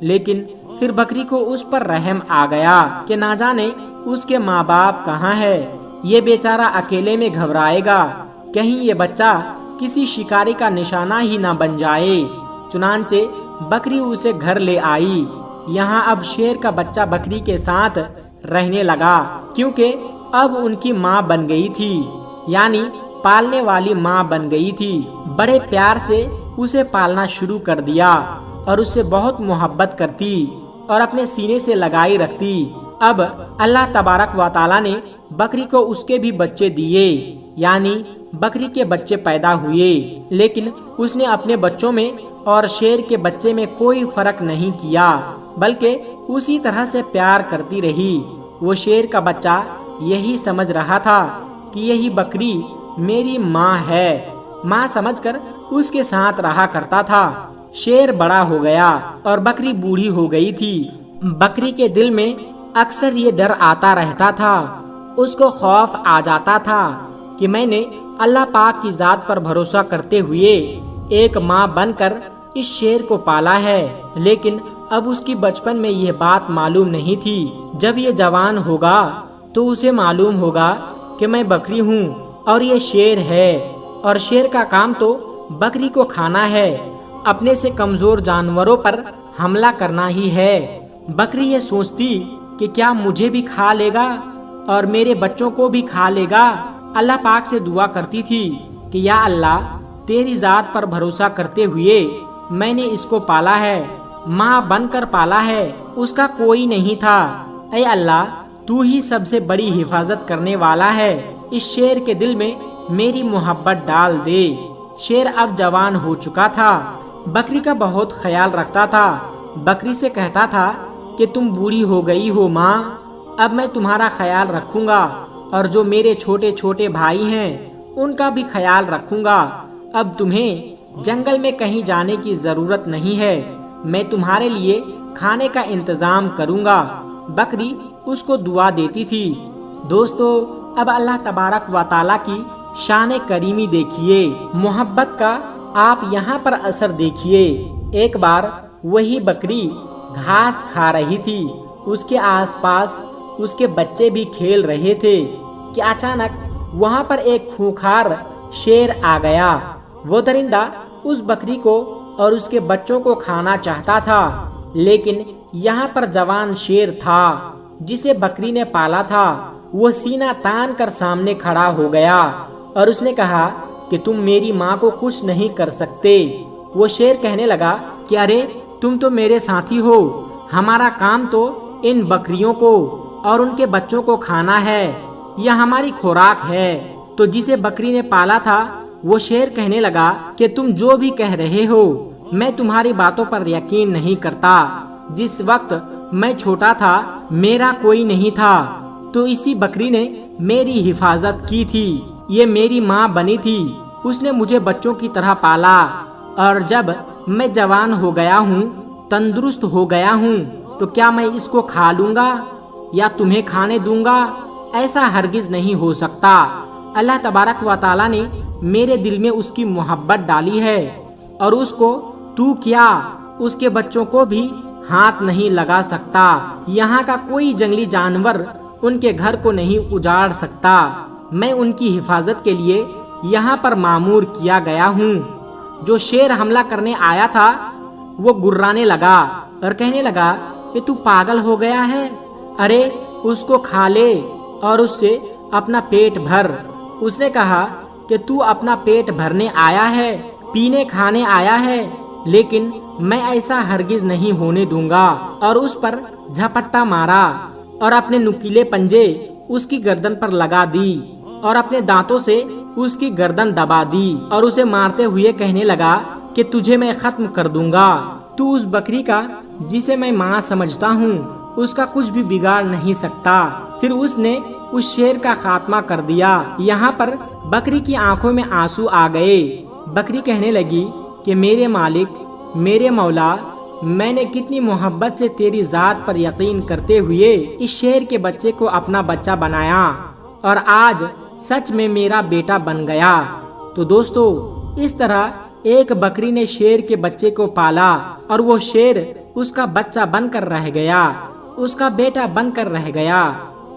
لیکن پھر بکری کو اس پر رحم آ گیا کہ نہ جانے اس کے ماں باپ کہاں ہے، یہ بیچارہ اکیلے میں گھبرائے گا، کہیں یہ بچہ کسی شکاری کا نشانہ ہی نہ بن جائے۔ چنانچہ بکری اسے گھر لے آئی۔ یہاں اب شیر کا بچہ بکری کے ساتھ رہنے لگا، کیونکہ اب ان کی ماں بن گئی تھی، یعنی پالنے والی ماں بن گئی تھی۔ بڑے پیار سے اسے پالنا شروع کر دیا اور اس سے بہت محبت کرتی اور اپنے سینے سے لگائی رکھتی۔ اب اللہ تبارک و تعالیٰ نے بکری کو اس کے بھی بچے دیے، یعنی بکری کے بچے پیدا ہوئے، لیکن اس نے اپنے بچوں میں اور شیر کے بچے میں کوئی فرق نہیں کیا، بلکہ اسی طرح سے پیار کرتی رہی۔ وہ شیر کا بچہ یہی سمجھ رہا تھا کہ یہی بکری میری ماں ہے، ماں سمجھ کر اس کے ساتھ رہا کرتا تھا۔ شیر بڑا ہو گیا اور بکری بوڑھی ہو گئی تھی۔ بکری کے دل میں اکثر یہ ڈر آتا رہتا تھا، اس کو خوف آ جاتا تھا کہ میں نے اللہ پاک کی ذات پر بھروسہ کرتے ہوئے ایک ماں بن کر اس شیر کو پالا ہے، لیکن اب اس کی بچپن میں یہ بات معلوم نہیں تھی۔ جب یہ جوان ہوگا تو اسے معلوم ہوگا کہ میں بکری ہوں اور یہ شیر ہے، اور شیر کا کام تو بکری کو کھانا ہے، اپنے سے کمزور جانوروں پر حملہ کرنا ہی ہے۔ بکری یہ سوچتی کہ کیا مجھے بھی کھا لے گا اور میرے بچوں کو بھی کھا لے گا۔ اللہ پاک سے دعا کرتی تھی کہ یا اللہ، تیری ذات پر بھروسہ کرتے ہوئے میں نے اس کو پالا ہے، ماں بن کر پالا ہے، اس کا کوئی نہیں تھا۔ اے اللہ، تو ہی سب سے بڑی حفاظت کرنے والا ہے، اس شیر کے دل میں میری محبت ڈال دے۔ شیر اب جوان ہو چکا تھا، بکری کا بہت خیال رکھتا تھا۔ بکری سے کہتا تھا کہ تم بوڑھی ہو گئی ہو ماں، اب میں تمہارا خیال رکھوں گا، اور جو میرے چھوٹے چھوٹے بھائی ہیں ان کا بھی خیال رکھوں گا۔ اب تمہیں جنگل میں کہیں جانے کی ضرورت نہیں ہے، میں تمہارے لیے کھانے کا انتظام کروں گا۔ بکری اس کو دعا دیتی تھی۔ دوستو، اب اللہ تبارک و تعالیٰ کی شان کریمی دیکھیے، محبت کا آپ یہاں پر اثر دیکھیے۔ ایک بار وہی بکری گھاس کھا رہی تھی، اس کے آس پاس اس کے بچے بھی کھیل رہے تھے کہ اچانک وہاں پر ایک خونخوار شیر آ گیا۔ وہ درندہ اس بکری کو اور اس کے بچوں کو کھانا چاہتا تھا، لیکن یہاں پر جوان شیر تھا جسے بکری نے پالا تھا۔ وہ سینہ تان کر سامنے کھڑا ہو گیا اور اس نے کہا کہ تم میری ماں کو کچھ نہیں کر سکتے۔ وہ شیر کہنے لگا کہ ارے تم تو میرے ساتھی ہو، ہمارا کام تو ان بکریوں کو اور ان کے بچوں کو کھانا ہے، یہ ہماری خوراک ہے۔ تو جسے بکری نے پالا تھا وہ شیر کہنے لگا کہ تم جو بھی کہہ رہے ہو میں تمہاری باتوں پر یقین نہیں کرتا۔ جس وقت میں چھوٹا تھا میرا کوئی نہیں تھا، تو اسی بکری نے میری حفاظت کی تھی، یہ میری ماں بنی تھی، اس نے مجھے بچوں کی طرح پالا، اور جب میں جوان ہو گیا ہوں، تندرست ہو گیا ہوں، تو کیا میں اس کو کھا لوں گا یا تمہیں کھانے دوں گا؟ ایسا ہرگز نہیں ہو سکتا۔ اللہ تبارک و تعالیٰ نے میرے دل میں اس کی محبت ڈالی ہے، اور اس کو تو کیا اس کے بچوں کو بھی ہاتھ نہیں لگا سکتا۔ یہاں کا کوئی جنگلی جانور ان کے گھر کو نہیں اجاڑ سکتا۔ میں ان کی حفاظت کے لیے یہاں پر مامور کیا گیا ہوں۔ جو شیر حملہ کرنے آیا تھا وہ گرانے لگا اور کہنے لگا کہ تو پاگل ہو گیا ہے، ارے اس کو کھا لے اور اس سے اپنا پیٹ بھر۔ اس نے کہا کہ تو اپنا پیٹ بھرنے آیا ہے، پینے کھانے آیا ہے، لیکن میں ایسا ہرگز نہیں ہونے دوں گا، اور اس پر جھپٹا مارا اور اپنے نکیلے پنجے اس کی گردن پر لگا دی اور اپنے دانتوں سے اس کی گردن دبا دی، اور اسے مارتے ہوئے کہنے لگا کہ تجھے میں ختم کر دوں گا۔ تو اس بکری کا جسے میں ماں سمجھتا ہوں اس کا کچھ بھی بگاڑ نہیں سکتا۔ پھر اس نے اس شیر کا خاتمہ کر دیا۔ یہاں پر بکری کی آنکھوں میں آنسو آ گئے۔ بکری کہنے لگی کہ میرے مالک، میرے مولا، میں نے کتنی محبت سے تیری ذات پر یقین کرتے ہوئے اس شیر کے بچے کو اپنا بچہ بنایا، اور آج سچ میں میرا بیٹا بن گیا۔ تو دوستو، اس طرح ایک بکری نے شیر کے بچے کو پالا، اور وہ شیر اس کا بچہ بن کر رہ گیا، اس کا بیٹا بن کر رہ گیا۔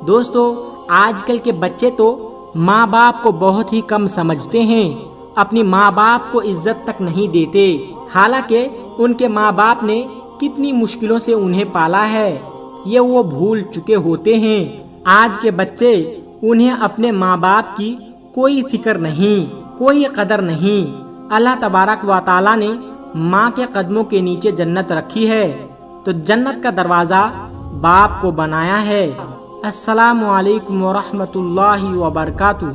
دوستو، آج کل کے بچے تو ماں باپ کو بہت ہی کم سمجھتے ہیں، اپنی ماں باپ کو عزت تک نہیں دیتے، حالانکہ ان کے ماں باپ نے کتنی مشکلوں سے انہیں پالا ہے، یہ وہ بھول چکے ہوتے ہیں۔ آج کے بچے، انہیں اپنے ماں باپ کی کوئی فکر نہیں، کوئی قدر نہیں۔ اللہ تبارک و تعالیٰ نے ماں کے قدموں کے نیچے جنت رکھی ہے، تو جنت کا دروازہ باپ کو بنایا ہے۔ السلام علیکم ورحمۃ اللہ وبرکاتہ۔